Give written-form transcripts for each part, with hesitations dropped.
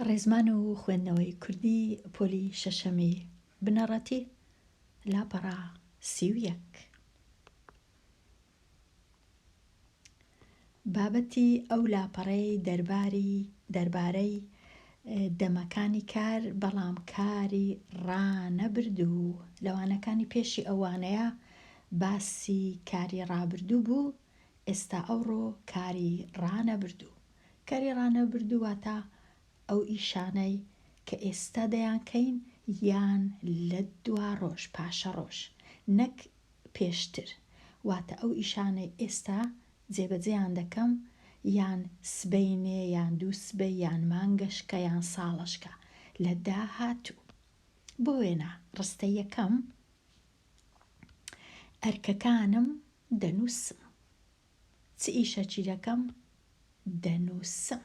ڕێزمان و خوێندنەوەی کوردی پۆلی شەشەمی بنەڕەتی لاپەڕا 31. بابەتی ئەو لاپەڕەی دەربارەی دەمەکانی کار بەڵام کاری ڕانەبردوو. لەوانەکانی پێشی ئەوانەیە باسی کاری ڕابردوو بوو، ئێستا ئەوڕۆ کاری ڕانەبردوو. کاری ڕانەبردوو واتە ئەو ئیشانەی کە ئێستا دەیانکەین یان لە دوا ڕۆژ پاشە ڕۆژ نەک پێشتر، واتە ئەو ئیشانەی ئێستا جێبەجێیان دەکەم یان سبەینێ یان دوو سبەی یان مانگەشکە یان ساڵەشکە لە داهاتوو. بۆ وێنە ڕستەی یەکەم، ئەرکەکانم دەنووسم. چ ئیشەکی دەکەم؟ دەنووسم.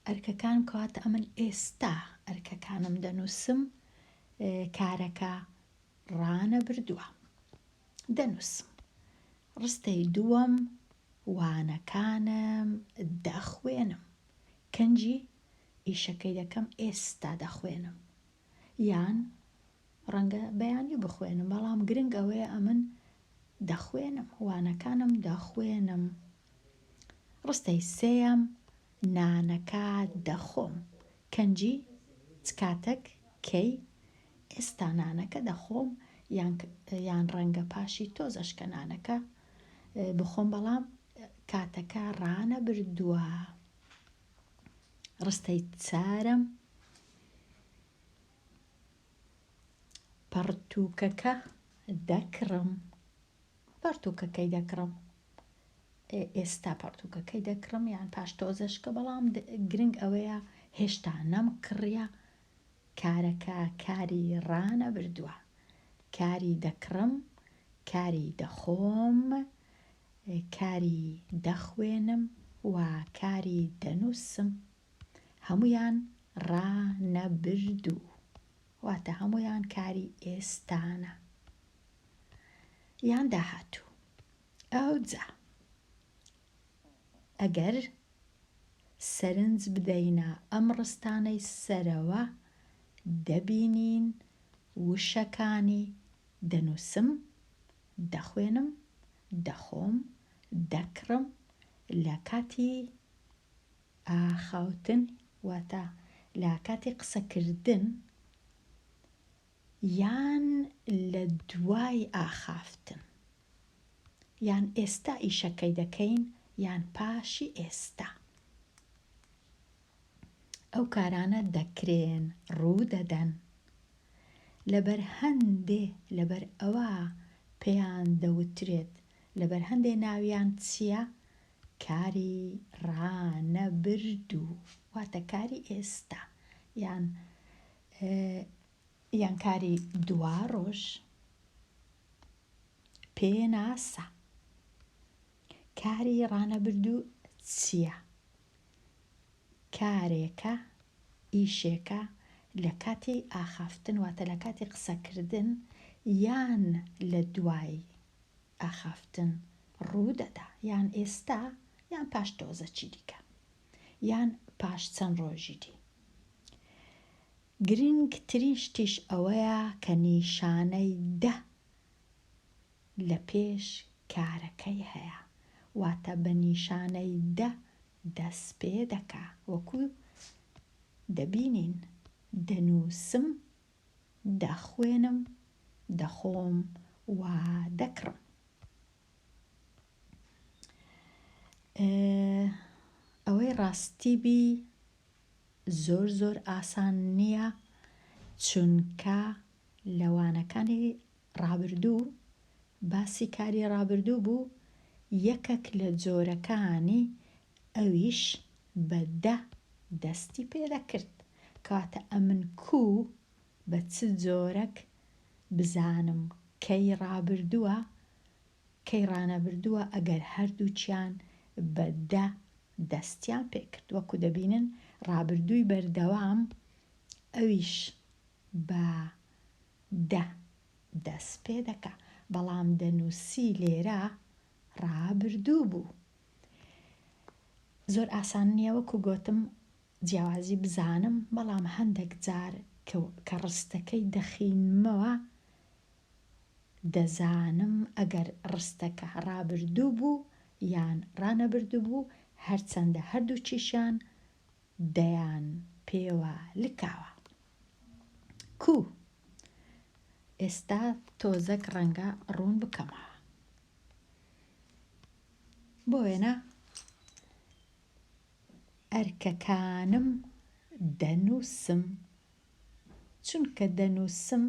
ئەرکەکان کەواتە ئەمن ئێستا ئەرکەکانم دەنووسم، کارەکە ڕانەبردووە، دەنووسم. ڕستەی دووەم، وانەکانم دەخوێنم. کەنجی ئیشەکەی دەکەم ئێستا دەخوێنم، یان ڕەنگە بەیانی بخوێنم بەڵام گرنگ ئەوەیە ئەمن دەخوێنم، وانەکانم دەخوێنم. ڕستەی سێیەم، نانەکە دەخۆم. کەنجی چ کاتێک کەی ئێستا نانەکە دەخۆم، یان ڕەنگە پاشی تۆزەشکە نانەکە بخۆم بەڵام کاتەکە ڕانەبردووە. ڕستەی چارەم، پەرتووکەکە دەکڕم. پەرتووکەکەی دەکڕم، ئێستا پەرتووکەکەی دەکڕم یان پاش تۆزەشکە بەڵام گرنگ ئەوەیە هێشتا نەم کڕیە، کارەکە کاری ڕانەبردووە. کاری دەکڕم، کاری دەخۆم، کاری دەخوێنم و کاری دەنووسم، هەمویان ڕانەبردوو، واتە هەمویان کاری ئێستانە یان داهاتوو. ئەوجا ئەگەر سەرنج بدەینە ئەم ڕستانەی سەرەوە دەبینین وشەکانی دەنووسم، دەخوێنم، دەخۆم، دەکڕم لە کاتی ئاخاوتن، واتە لە کاتی قسەکردن یان لە دوای ئاخافتن، یان ئێستا ئیشەکەی دەکەین یان پاشی ئێستا. ئەو کارانە دەکرێن، ڕوو دەدەن. لەبەر ئەوە پێیان دەوترێت، لەبەر هەندێ ناویان چییە؟ کاری ڕانەبردوو، واتە کاری ئێستا یان کاری دوا ڕۆژ. پێناسە کاری ڕانەبردوو چییە؟ کارێکە، ئیشێکە لە کاتی ئاخافتن، واتە لە کاتی قسەکردن یان لە دوای ئاخافتن ڕوو دەدا، یان ئێستا یان پاش تۆزەکی دیکە یان پاش چەند ڕۆژی دی. گرنگترین شتیش ئەوەیە کە نیشانەی دە لە پێش کارەکەی هەیە، واتە بە نیشانەی دە دەست پێ دەکا، وەکو دەبینین دەنووسم، دەخوێنم، دەخۆم و دەکڕم. ئەوەی ڕاستیبی زۆر ئاسان نییە، چونکە لەوانەکانی ڕابردوو باسی کاری ڕابردوو بوو، یەکێک لە جۆرەکانی ئەویش بە دە دەستی پێ دەکرد، کەواتە ئەمن بە چ جۆرەک بزانم کەی ڕابردووە کەی ڕانەبردووە ئەگەر هەردووچیان بە دە دەستیان پێکرد. وەکو دەبینن ڕابردووی بەردەوام ئەویش بە دە دەست پێ دەکا، بەڵام دەنووسی لێرە ڕابردوو بوو. زۆر ئاسان نییە، وەکو گوتم جیاوازی بزانم، بەڵام هەندێک جار کە ڕستەکەی دەخینمەوە دەزانم ئەگەر ڕستەکە ڕابردوو بوو یان ڕانەبردوو بوو، هەرچەندە هەردووچیشان دەیان پێوە لکاوە. کو ئێستا تۆزێک ڕەنگە ڕوون بکەمەوە. بۆ وێنە ئەرکەکانم دەنووسم، چونکە دەنووسم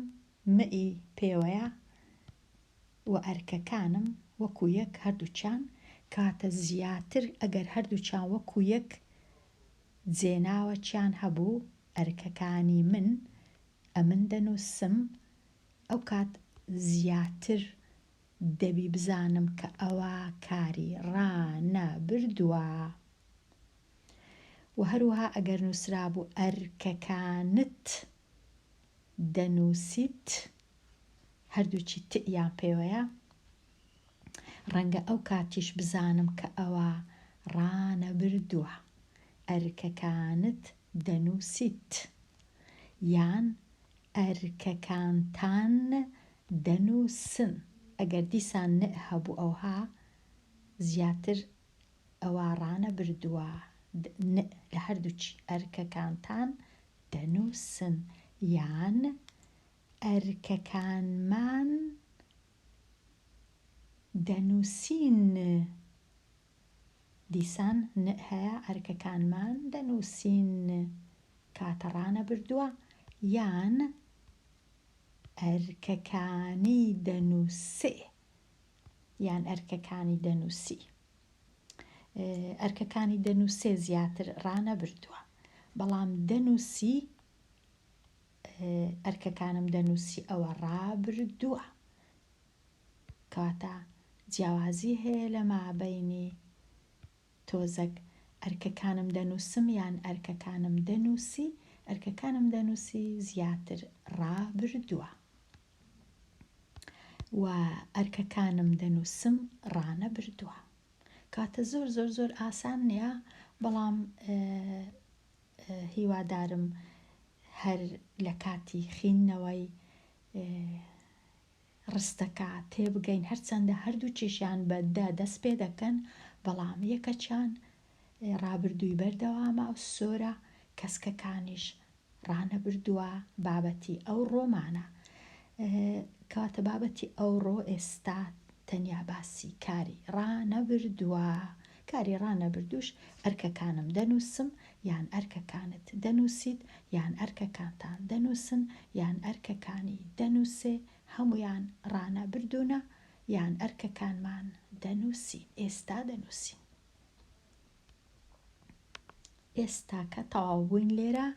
مئی پێوەیە و ئەرکەکانم وەکو یەک هەردووچان، کاتە زیاتر ئەگەر هەردووچان وەکو یەک جێناوەچیان هەبوو ئەرکەکانی من دەنووسم، ئەو کات زیاتر دەبی بزانم کە ئەوە کاری ڕانەبردووە. و هەروەها ئەگەر نووسرا بوو ئەرکەکانت دەنووسیت، هەردووچی تئیان پێوەیە، ڕەنگە ئەو کاتیش بزانم کە ئەوە ڕانەبردووە. ئەرکەکانت دەنووسیت یان ئەرکەکانتان دەنووسن. ئەگەر دیسان نە هەبوو ئەوها زیاتر ئەوە ڕانەبردووە، لە هەردووچی ئەرکەکانتان دەنووسن یان ئەرکەکانمان دەنووسین. دیسان نە هەیە ئەرکەکانمان دەنووسین کاتە ڕانەبردووە، یان ئەرکەکانی دەنووسێ یان ئەرکەکانی دەنووسی. ئەرکەکانی دەنووسێ زیاتر ڕانەبردووە، بەڵام دەنووسی ئەرکەکانم دەنووسی ئەوە ڕابردووە. کاتە جیاوازی هەیە لە مابەینی تۆزێک ئەرکەکانم دەنووسم یان ئەرکەکانم دەنووسی. ئەرکەکانم دەنووسی زیاتر ڕابردووە و ئەرکەکانم دەنووسم ڕانەبردووە. کاتە زۆر زۆر زۆر ئاسان نییە، بەڵام هیوادارم هەر لە کاتی خوێندنەوەی ڕستەکە تێبگەین، هەرچەندە هەردووچیشیان بەدە دەست پێ دەکەن، بەڵام یەکەچیان ڕابردووی بەردەوامە و سۆرە کەسکەکانیش ڕانەبردووە بابەتی ئەو ڕۆمانە. کاتە بابەتی ئەوڕۆ ئێستا تەنیا باسی کاری ڕانەبردووە. کاری ڕانەبردووش ئەرکەکانم دەنووسم یان ئەرکەکانت دەنووسیت یان ئەرکەکانتان دەنووسن یان ئەرکەکانی دەنووسێ، هەمویان ڕانەبردوونە یان ئەرکەکانمان دەنووسی. ئێستا دەنووسین. ئێستا کە تەواو بووین لێرە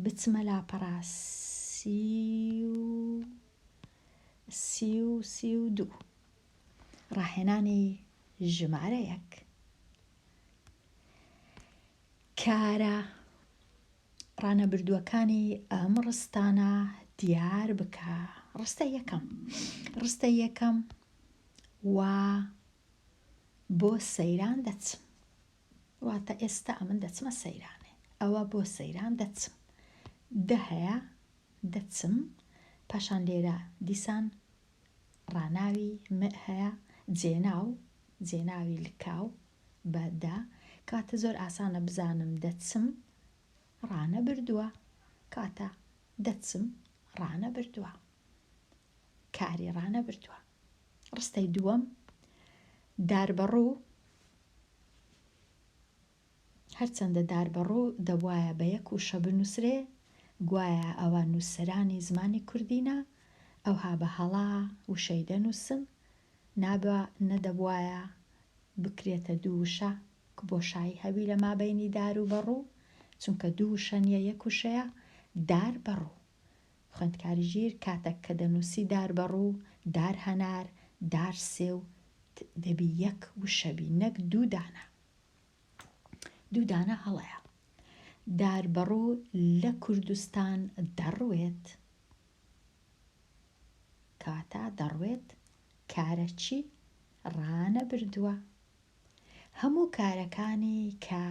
بچمە لاپەڕا 32 ڕاهێنانی ژمارە 1. کارە ڕانەبردووەکانی ئەم ڕستانە دیار بکە. ڕستە یەکەم وا بۆ سەیران دەچم، واتە ئێستا ئەمن دەچمە سەیرانێ، ئەوە بۆ سەیران دەچم. هەیە دەچم، پاشان لێرە دیسان ڕاناوی هەیە، جێناوی لکاو بەدا. کاتە زۆر ئاسانە بزانم دەچم ڕانەبردووە، کاتە دەچم ڕانەبردووە، کاری ڕانەبردووە. ڕستەی دووەم داربەڕوو، هەرچەندە داربەڕوو دەبوایە بە یەک وشە بنووسرێ، گوایە ئەوە نووسەرانی زمانی کوردینە، ئەوها بە هەڵا وشەی دەنووسن، نەدەبوایە بکرێتە دوو وشە کە بۆشایی هەبی لە مابەینی دار و بەڕوو، چونکە دوو وشە نییە یەک وشەیە. داربەڕوو خوێندکاری ژیر کاتێک کە دەنووسی داربەڕوو، دار هەنار، دار سێو دەبی یەک وشەبی، نەک دوو دانە هەڵەیە. داربەڕوو لە کوردستان دەڕوێت، کاتە دەڕوێت کارەچی ڕانەبردووە. هەموو کارەکانی کە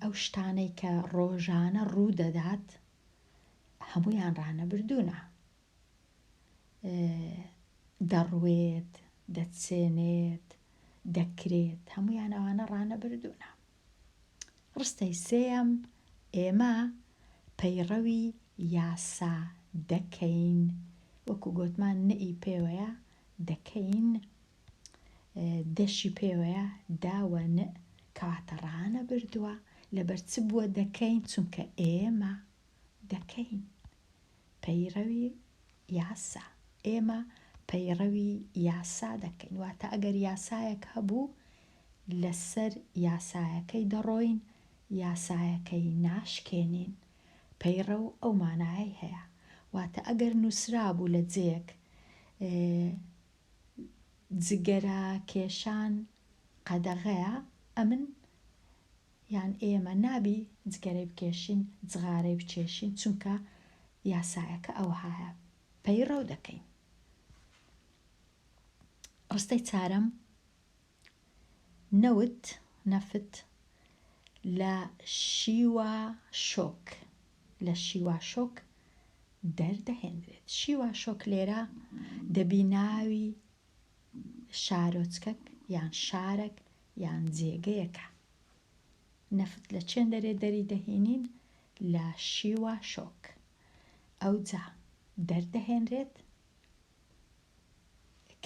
ئەو شتانەی کە ڕۆژانە ڕوو دەدات هەموویان ڕانەبردوونە، دەڕوێت، دەچێنێت، دەکرێت، هەموویان ئەوانە ڕانەبردوونە. ڕستەی سێەم، ئێمە پەیڕەوی یاسا دەکەین، وەکو گوتمان نئی پێوەیە دەکەین، دەشی پێوەیە داوە نە، کەواتە ڕانەبردووە. لەبەر چ بووە دەکەین؟ چونکە ئێمە دەکەین پەیڕەوی یاسا، ئێمە پەیڕەوی یاسا دەکەین. واتە ئەگەر یاسایەک هەبوو لەسەر یاسایەکەی دەڕۆین، یاسایەکەی ناشکێنین، پەیڕەو ئەو مانایەی هەیە. واتە ئەگەر نووسرابوو لە جێک جگەرە کێشان قەدەغەیە، ئەمن یان ئێمە نابی جگەرەی بکێشین، جغارەی بچێشین، چونکە یاسایەکە ئەو هەیە، پەیڕەو دەکەین. ڕستەی چارەم، نەفت لە شیوە شۆک، لە شیوە شۆک دەردەهێنرێت. شیوە شۆک لێرە دەبیناوی شارۆچکەک یان شارێک یان جێگەیەکە. نەفت لە چێن دەری دەهێنین؟ لە شیوە شۆک. ئەوجا دەردەهێنرێت،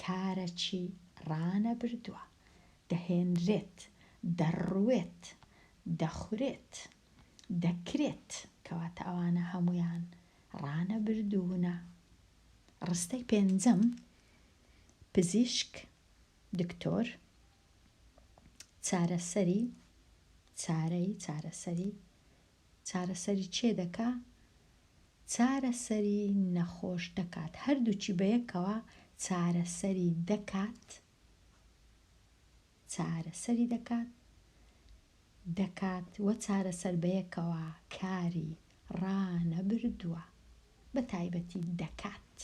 کارەکی ڕانەبردووە، دەهێنرێت، دەڕوێت، دەخورێت، دەکرێت، کەواتە ئەوانە هەمویان ڕانەبردوونە. ڕستەی پێنجەم، پزیشک، دکتۆر، چارەسەری چێ دەکا؟ چارەسەری نەخۆش دەکات. هەردووچی بەیەکەوە چارەسەری دەکات، چارەسەری دەکات وە چارەسەر بەیەکەوە کاری ڕانەبردووە، بە تایبەتی دەکات،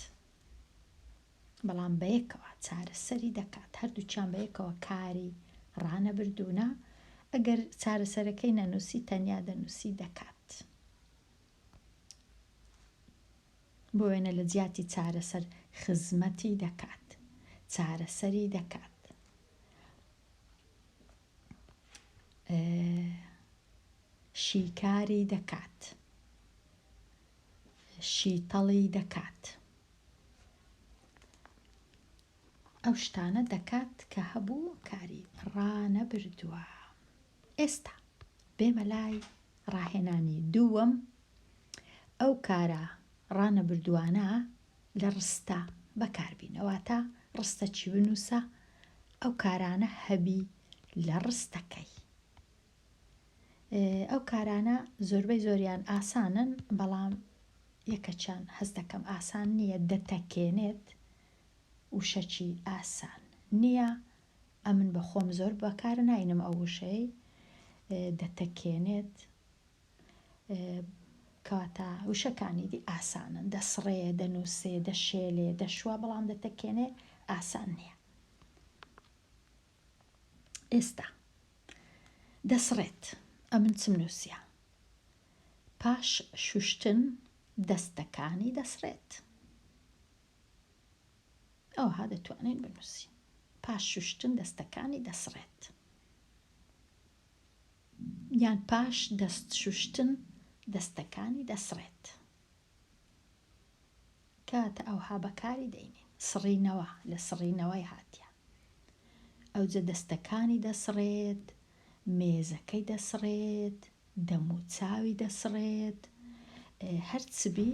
بەڵام بەیەکەوە چارەسەری دەکات، هەردووچیان بەیەکەوە کاری ڕانەبردوونە. ئەگەر چارەسەرەکەی نەنووسی تەنیا دەنووسی دەکات. بۆ وێنە لە جیاتی چارەسەر خزمەتی دەکات، چارەسەری دەکات، شیکاری دەکات، شیتەڵی دەکات، ئەو شتانە دەکات کە هەبوو کاری ڕانەبردووە. ئێستا بێمە لای ڕاهێنانی دووەم. ئەو کارە ڕانەبردووانە لە ڕستە بەکاربینەوەتە ڕستە چی بنووسە؟ ئەو کارانە هەبی لە ڕستەکەی. ئەو کارانە زۆربەی زۆریان ئاسانن، بەڵام یەکەچیان هەست دەکەم ئاسان نییە، دەتەکێنێت وشەکی ئاسان نییە. ئەمن بە خۆم زۆر بەکار ناینم ئەو وشەی دەتەکێنێت، کەواتە وشەکانی دی ئاسانن، دەسڕێ، دەنووسێ، دەشێلێ، دەشوە، بەڵام دەتەکێنێ ئاسان نییە. ئێستا دەسڕێت، ئەمن چم نووسیە؟ پاش شوشتن دەستەکانی دەسڕێت. ئەوها دەتوانین بنووسین، پاش شوشتن دەستەکانی دەسڕێت، یان پاش دەست شوشتن دەستەکانی دەسڕێت، کاتە ئەوها بەکاری دەینین. سڕینەوە، لە سڕینەوەی هاتیە. ئەوجە دەستەکانی دەسڕێت، مێزەکەی دەسڕێت، دەموچاوی دەسڕێت، هەرچبی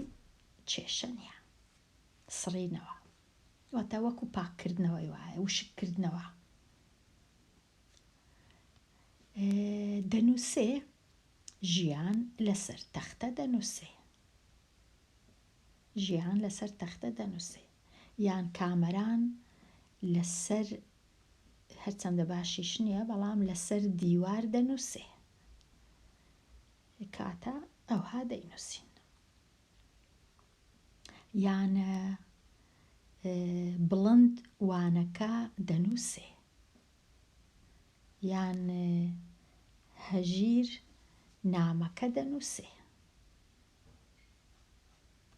کێشە نییە، سڕینەوە. واتە وەکو پاکردنەوەی وایە، وشکردنەوە. دەنووسێ، ژیان لەسەر تەختە دەنووسێ، ژیان لەسەر تەختە دەنووسێ، یان کامەران لەسەر، هەرچەندە باشیش نییە، بەڵام لەسەر دیوار دەنووسێ، کاتە ئەوها دەینووسین. یان بڵند وانەکە دەنووسێ، یان هەژیر نامەکە دەنووسێ.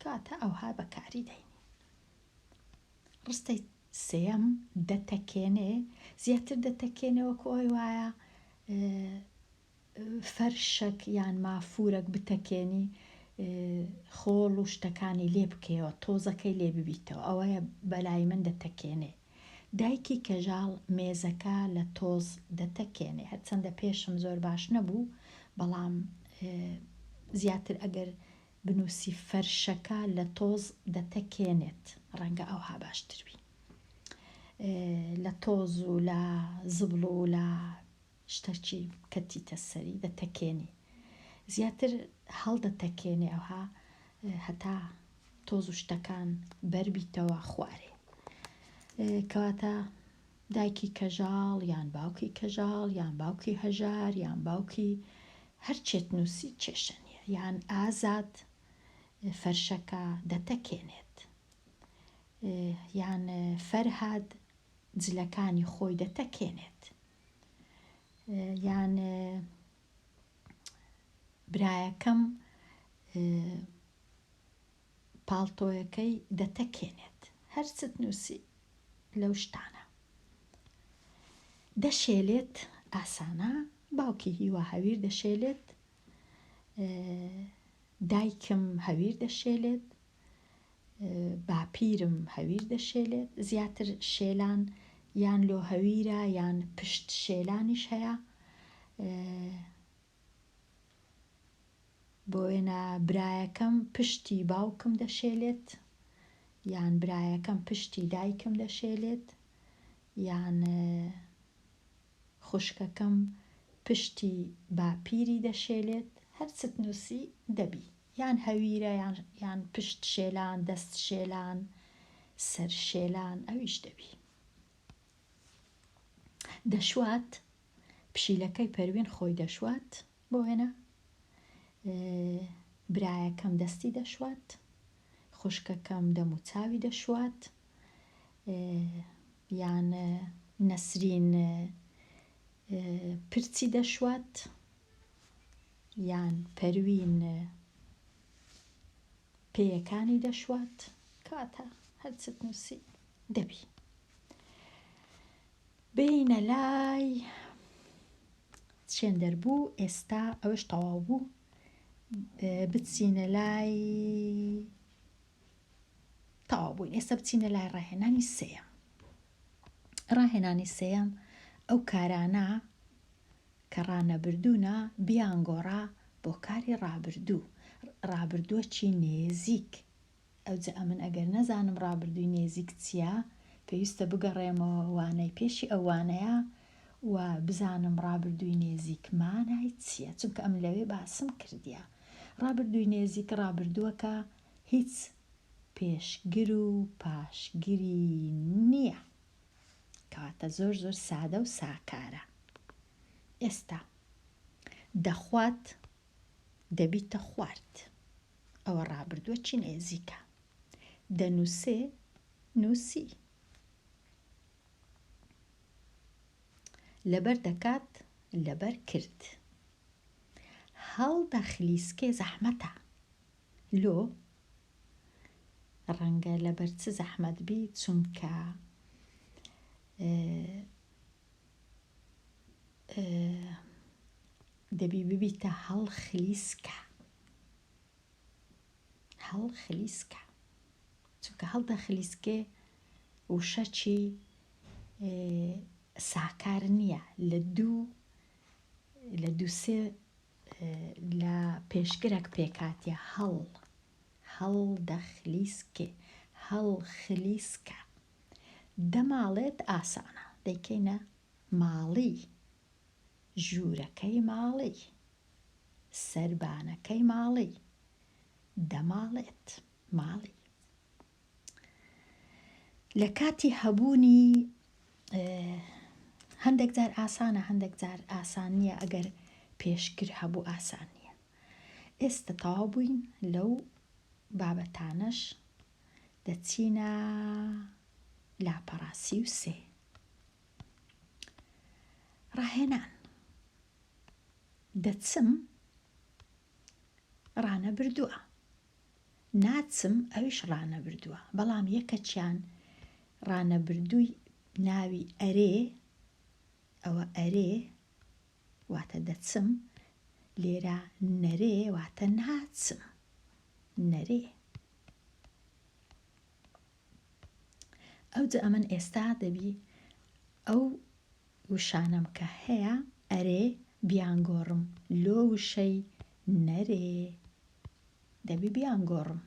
کاتە ئەوها بەکاری دەین. ڕستەی سێەم دەتەکێنێ، زیاتر دەتەکێنەوە کە ئەوی وایە فەرشەک یان مافورەك بتەکێنی، خۆڵ و شتەکانی لێ بکەوە، تۆزەکەی لێ ببیتەوە، ئەوەیە بەلای من دەتەکێنێ. دایکی کەژاڵ مێزەکە لە تۆز دەتەکێنێ. هەرچەندە پێشم زۆر باش نەبوو، بەڵام زیاتر ئەگەر بنووسی فەرشەکە لە تۆز دەتەکێنێت، ڕەنگە ئەوها باشتر بی. لە تۆز و لە زبڵ و لە شتەکی کەتیتە سەری دەتەکێنی، زیاتر هەڵدەتەکێنێ ئەوها هەتا تۆز و شتەکان بەربیتەوە خوارێ. کەواتە دایکی کەژاڵ یان باوکی کەژاڵ یان باوکی هەژار یان باوکی هەرچێت نووسی کێشە نییە، یان ئازاد فەرشەکە دەتەکێنێت، یان فەرهاد جلەکانی خۆی دەتەکێنێت، یان برایەکەم پاڵتۆیەکەی دەتەکێنێت. هەرچت نووسی لەو شتانە. دەشێلێت ئاسانە، باوکی هیوا هەویر دەشێلێت، دایکم هەویر دەشێلێت، باپیرم هەویر دەشێلێت. زیاتر شێلان یان لۆ هەویرە یان پشت شێلانیش هەیە. بۆ وێنە برایەکەم پشتی باوکم دەشێلێت، یان برایەکەم پشتی دایکم دەشێلێت، یان خوشکەکەم پشتی باپیری دەشێلێت. هەرچت نووسی دەبی، یان هەویرە یان پشت شێلان، دەست شێلان، سەر شێلان، ئەویش دەبی. دەشوات، پشیلەکەی پەروین خۆی دەشوات، بۆ وێنە برایەکەم دەستی دەشوات، خوشکەکەم دەم و چاوی دەشوات، یان نەسرین پرچی دەشوات، یان پەروین پێیەکانی دەشوات. کاتە هەرچت نووسی دەبی. بینە لای چێن دەربوو، ئێستا ئەوەش تەواو بوو، بچینە لای تەواو بووین. ئێستا بچینە لای ڕاهێنانی سێیەم. ڕاهێنانی سێیەم ئەو کارانە کە ڕانەبردوونە بیانگۆڕا بۆ کاری ڕابردوو. ڕابردووەکی نێزیک. ئەوجا ئەمن ئەگەر نەزانم ڕابردووی نێزیک چییە، پێویستە بگەڕێمەوە وانەی پێشی ئەوانەیە و بزانم ڕابردووی نێزیک مانای چییە، چونکە ئەم لەوێ باسم کردیە. ڕابردووی نێزیک ڕابردووەکە هیچ پێشگر و پاشگری نییە، کەواتە زۆر زۆر سادە و ساکارە. ئێستا دەخوات دەبیتە خوارد، ئەوە ڕابردووەکی نێزیکە. دەنووسێ نووسی، لەبەر دەکات لەبەر کرد. هەڵدەخلیسکێ زەحمەتە، لۆ ڕەنگە لەبەر چ زەحمەت بی، چونکە دەبی ببیتە هەڵخلیسکە. هەڵخلیسکە، چونکە هەڵدەخلیسکێ وشەکی ساکار نییە. لە دوو سێ لە پێشگرێک پێکاتیە. هەڵدەخلیسکێ، هەڵخلیسکە. دەماڵێت ئاسانە، دەیکەینە ماڵی، ژوورەکەی ماڵی، سەربانەکەی ماڵی، دەماڵێت ماڵی. لە کاتی هەبوونی هەندێک جار ئاسانە، هەندێک جار ئاسان نییە. ئەگەر پێشگر هەبوو ئاسان نییە. ئێستا تەواو بووین لەو بابەتانەش، دەچینە لاپەڕاسی و سێ. ڕاهێنان. دەچم ڕانە بردووە، ناچم ئەویش ڕانە بردووە، بەڵام یەکەچیان ڕانە بردووی ناوی ئەرێ، ئەوە ئەرێ واتە دەچم، لێرە نەرێ واتە ناچم، نەرێ. ئەوجا ئەمن ئێستا دەبی ئەو وشانم کە هەیە ئەرێ بیانگۆڕم لۆ وشەی نەرێ، دەبی بیانگۆڕم،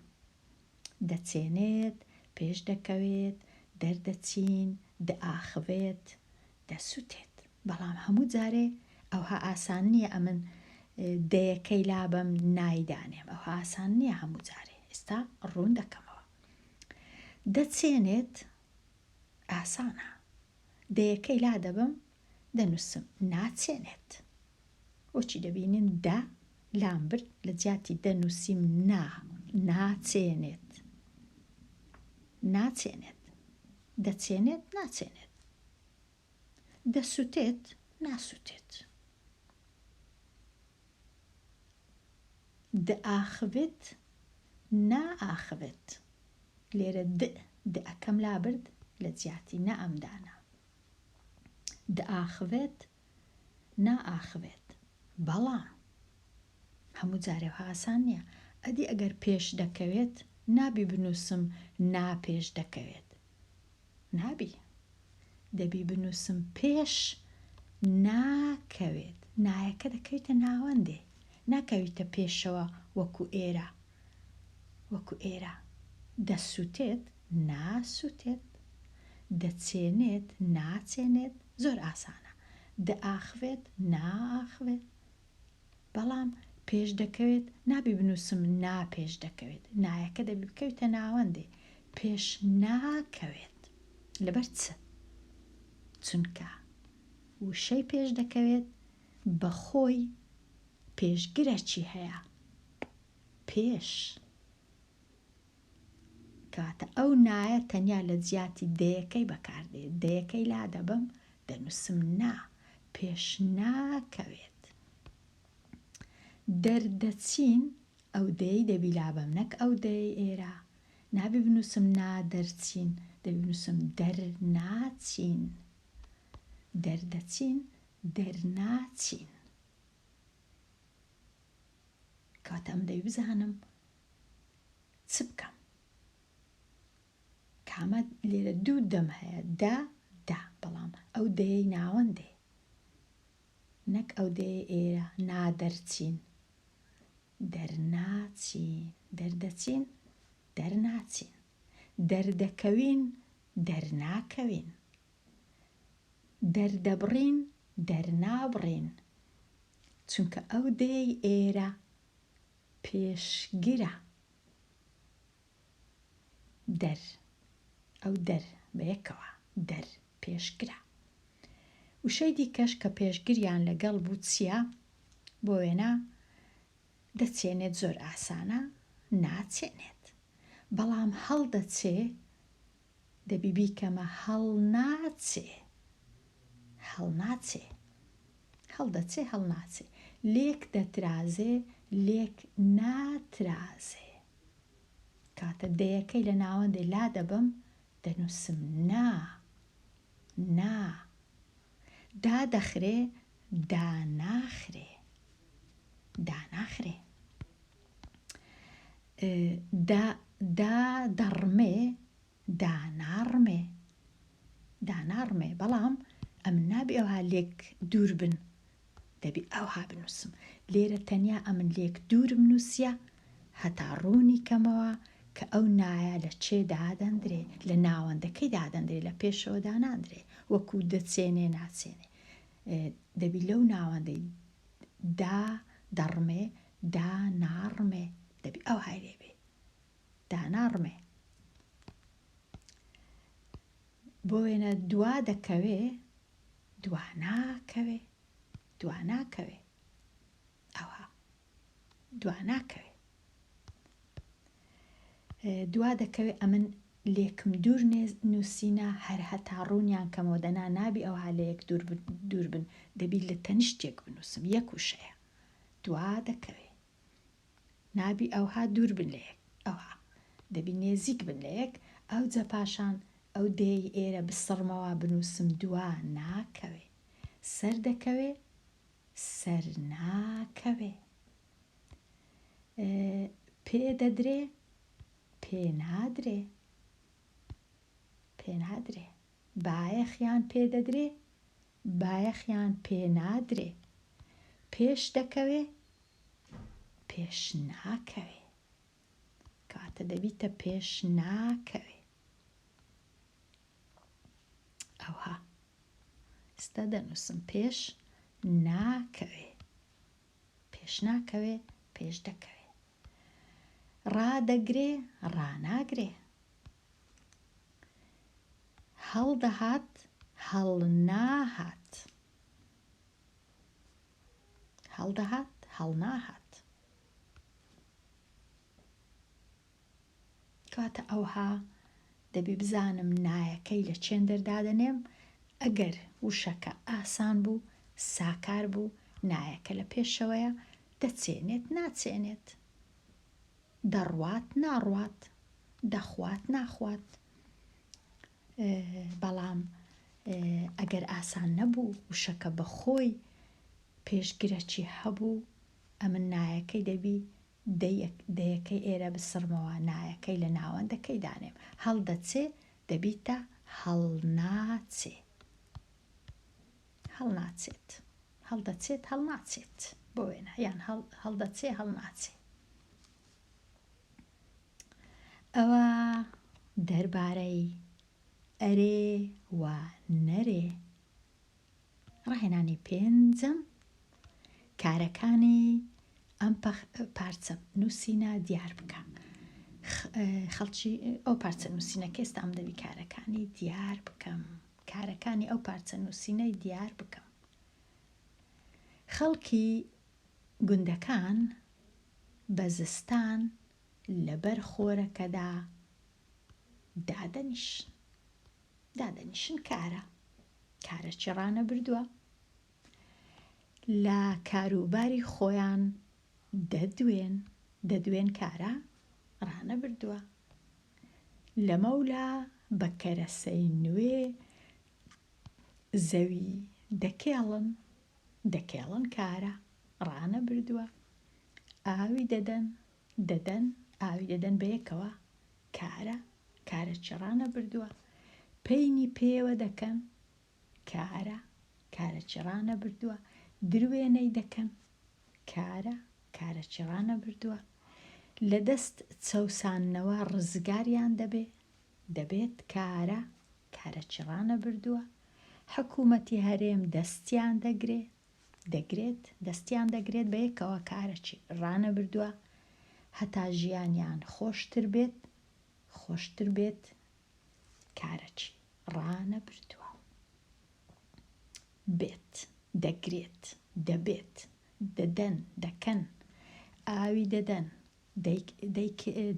دەچێنێت، پێش دەکەوێت، دەردەچین، دەئاخوێت، دەسووتێت. بەڵام هەموو جارێ ئەوها ئاسان نییە ئەمن دەیەکەی لابم نایدانێم، ئەوها ئاسان نییە هەموو جارێ، ئێستا ڕوون دەکەمەوە. دەچێنێت ئاسانە، دەیەکەی لا دەبم دەنووسم، ناچێنێت وەچی دەبینین دە لام برد لە جیاتی دەنووسیم ناچێنێت، ناچێنێت، دەچێنێت ناچێنێت، دەسووتێت ناسووتێت، دەئاخوێت نائاخوێت، لێرە دە ئەەکەم لا برد لە جیاتی نە ئەمدانە، دەئاخوێت نائاخوێت. بەڵام هەموو جارێ ئاسان نییە، ئەدی ئەگەر پێش دەکەوێت نابی بنووسم ناپێش دەکەوێت، نابی، دەبی بنووسم پێش ناکەوێت، نایەکە دەکەوێتە ناوەندێ، ناکەویتە پێشەوە وەکو ئێرە، وەکو ئێرە. دەسووتێت ناسووتێت، دەچێنێت ناچێنێت، زۆر ئاسانە، دەئاخوێت نائاخوێت. بەڵام پێش دەکەوێت نابی بنووسم ناپێش دەکەوێت، نایەکە دەبی بکەویتە ناوەندێ، پێش ناکەوێت. لەبەر چ؟ چونکە وشەی پێش دەکەوێت بەخۆی پێشگرەکی هەیە، پێش، کاتە ئەو نایە تەنیا لە جیاتی دەیەکەی بەکاردێت، دەیەکەی لا دەبم دەنووسم نا، پێش ناکەوێت. دەردەچین ئەو دەی دەبی لابم نەک ئەو دەی ئێرە، نابی بنووسم نادەرچین، دەبی بنووسم دەرناچین، دەردەچین دەرناچین. کاتە ئەم دەی بزانم چ بکەم، کامە لێرە دوو دەم هەیە، دا، بەڵام ئەو دەیەی ناوەندێ نەک ئەو دەیە ئێرە، نادەرچین، دەرناچین، دەردەچین دەرناچین، دەردەکەوین دەرناکەوین، دەردەبڕین دەرنابڕین، چونکە ئەو دەی ئێرە پێشگرە، دەر، ئەو دەر بەیەکەوە، دەر پێشگرە. وشەی دیکەش کە پێشگریان لەگەڵ بوو چییە؟ بۆ وێنە دەچێنێت زۆر ئاسانە، ناچێنێت، بەڵام هەڵدەچێ دەبی بیکەمە هەڵناچێ، هەڵناچێ، هەڵدەچێ هەڵناچێ، لێک دەترازێ لێک ناترازێ. کاتە دەیەکەی لە ناوەندێ لا دەبم دەنووسم نا، دادەخرێ داناخرێ، داناخرێ، دەڕمێ داناڕمێ، داناڕمێ. بەڵام ئەم نابی ئەوها لێک دوور بن، دەبی ئەوها بنووسم، لێرە تەنیا ئەمن لێک دوورم نووسیە هەتا ڕوونی کەمەوە کە ئەو نایە لە چێ دادەندرێ، لە ناوەندەکەی دادەندرێ، لە پێشەوە دانادرێ، وەکو دەچێنێ ناچێنێ، دەبی لەو ناوەندەی دەڕمێ داناڕمێ، دەبی ئەو های لێبێ، داناڕمێ. بۆ وێنە دوا دەکەوێ دواناکەوێ، دواناکەوێ، ئەوها دواناکەوێ، دوا دەکەوێ. ئەمن لێکم دوور نووسینە هەر هەتا ڕوونیان کەمەوە دەنا، نابی ئەوها لە یەک دوور بن، دەبی لە تەنیشتێک بنووسم، یەک وشەیە، دوا دەکەوێ نابی ئەوها دوور بن لە یەک ئەوها دەبی نێزیک بن لە یەک ئەو جە پاشان ئەو دێی ئێرە بسڕمەوە بنووسم دوا ناکەوێ سەر دەکەوێ سەر ناکەوێ پێ دەدرێ پێ نادرێ پێ نادرێ بایەخیان پێ دەدرێ بایەخیان پێ نادرێ پێش دەکەوێ پێش ناکەوێ کاتە دەبیتە پێش ناکەوێ ئەوها ئێستا دەنووسم پێش ناکەوێ پێش ناکەوێ پێش دەکەوێ ڕادەگرێ ڕاناگرێ هەڵدەهات هەڵ ناهات هەڵدەهات هەڵ ناهات کاتە ئەوها دەبی بزانم نایەکەی لە چێن دەردادەنێم ئەگەر وشەکە ئاسان بوو ساکار بوو نایەکە لە پێشەوەیە دەچێنێت ناچێنێت دەڕوات ناڕوات دەخوات ناخوات بەڵام ئەگەر ئاسان نەبوو وشەکە بەخۆی پێشگرەکی هەبوو ئەمن نایەکەی دەبی دەیەکەی ئێرە بسڕمەوە نایەکەی لە ناوەندەکەی دانێم هەڵدەچێ دەبیتە هەڵ ناچێ هەڵ ناچێت هەڵدەچێت هەڵ ناچێت بۆ وێنە یان هەڵدەچێ هەڵ ناچێ ئەوە دەربارەی ئەرێ و نەرێ ڕاهێنانی پێنجەم کارەکانی ئەم پارچە نووسینە دیار بکە خەڵکی ئەو پارچە نووسینەکە ئێستا ئەم دەبی کارەکانی دیار بکەم کارەکانی ئەو پارچە نووسینەی دیار بکەم خەڵکی گوندەکان بە زستان لەبەر خۆرەکەدا دادەنیشن کارەکی ڕانە بردووە لە کاروباری خۆیان دەدوێن کارە ڕانە بردووە لەمەولا بە کەرەسەی نوێ زەوی دەکێڵن کارە ڕانە بردووە ئاوی دەدەن بەیەکەوە کارەکی ڕانە بردووە پەینی پێوە دەکەن کارەکی ڕانە بردووە دروێنەی دەکەن کارەکی ڕانە بردووە لە دەست چەوساننەوە ڕزگاریان دەبێت کارەکی ڕانە بردووە حکوومەتی هەرێم دەستیان دەگرێت بەیەکەوە کارێکی ڕانە بردووە هەتا ژیانیان خۆشتر بێت کارێکی ڕانە بردووە بێت دەگرێت دەبێت دەدەن دەکەن ئاوی دەدەن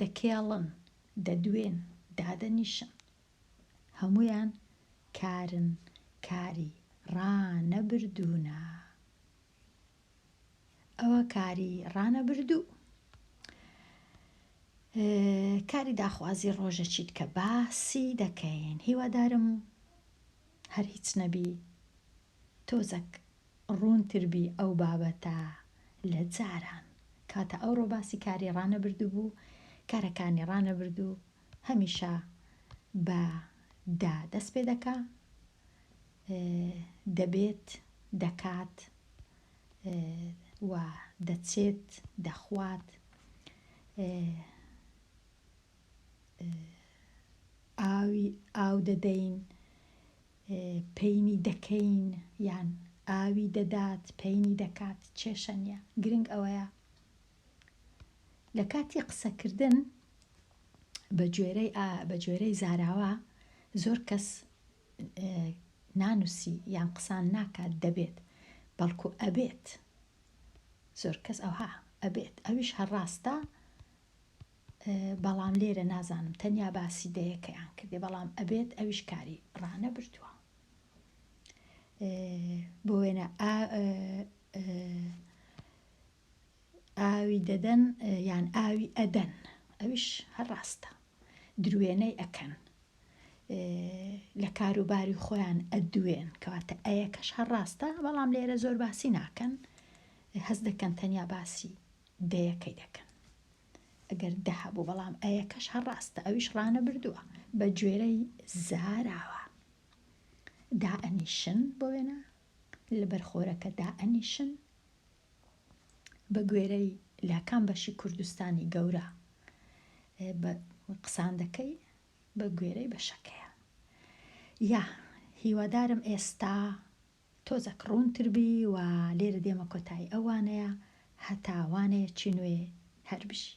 دەکێڵن دەدوێن دادەنیشن هەمویان کاری ڕانە بردوونە ئەوە کاری ڕانە بردوو کاری داخوازی ڕۆژەچیت کە باسی دەکەین هیوادارم هەر هیچ نەبی تۆزەک ڕوونتربی ئەو بابەتە لە جاران کاتە ئەوڕۆ باسی کاری ڕانە بردوو بوو کارەکانی ڕانە بردوو هەمیشە بە دەست پێ دەکا دەبێت دەکات و دەچێت دەخوات ئاو دەدەین پەینی دەکەین یان ئاوی دەدات پەینی دەکات کێشە نییە گرنگ ئەوەیە لە کاتی قسەکردن بە گوێرەی زاراوە زۆر کەس نانووسی یان قسان ناکات دەبێت بەڵکو ئەبێت زۆر کەس ئەوها ئەبێت ئەویش هەڕاستە بەڵام لێرە نازانم تەنیا باسی دەیەکەیان کردێ بەڵام ئەبێت ئەویش کاری ڕانە بردووە بۆ وێنە ئاوی دەدەن یان ئاوی ئەدەن، ئەویش هەر ڕاستە، دروێنەی ئەکەن، لە کاروباری خۆیان ئەدوێن، کەواتە ئەیەکەش هەر ڕاستە، بەڵام لێرە زۆر باسی ناکەن، هەست دەکەن تەنیا باسی دەیەکەی دەکەن. ئەگەر دە هەبوو، بەڵام ئەیەکەش هەر ڕاستە، ئەویش ڕانە بردووە بە گوێرەی زاراوە. دائەنیشن بۆ وێنە لە بەرخۆرەکە دائەنیشن بە گوێرەی لاکان بەشی کوردستانی گەورە بە قسان دەکەی بە گوێرەی بەشەکەیە. یا هیوادارم ئێستا تۆزەک ڕوونتر بی و لێرە دێمە کۆتایی ئەوانەیە هەتاوانەیەکی نوێ هەر بشی.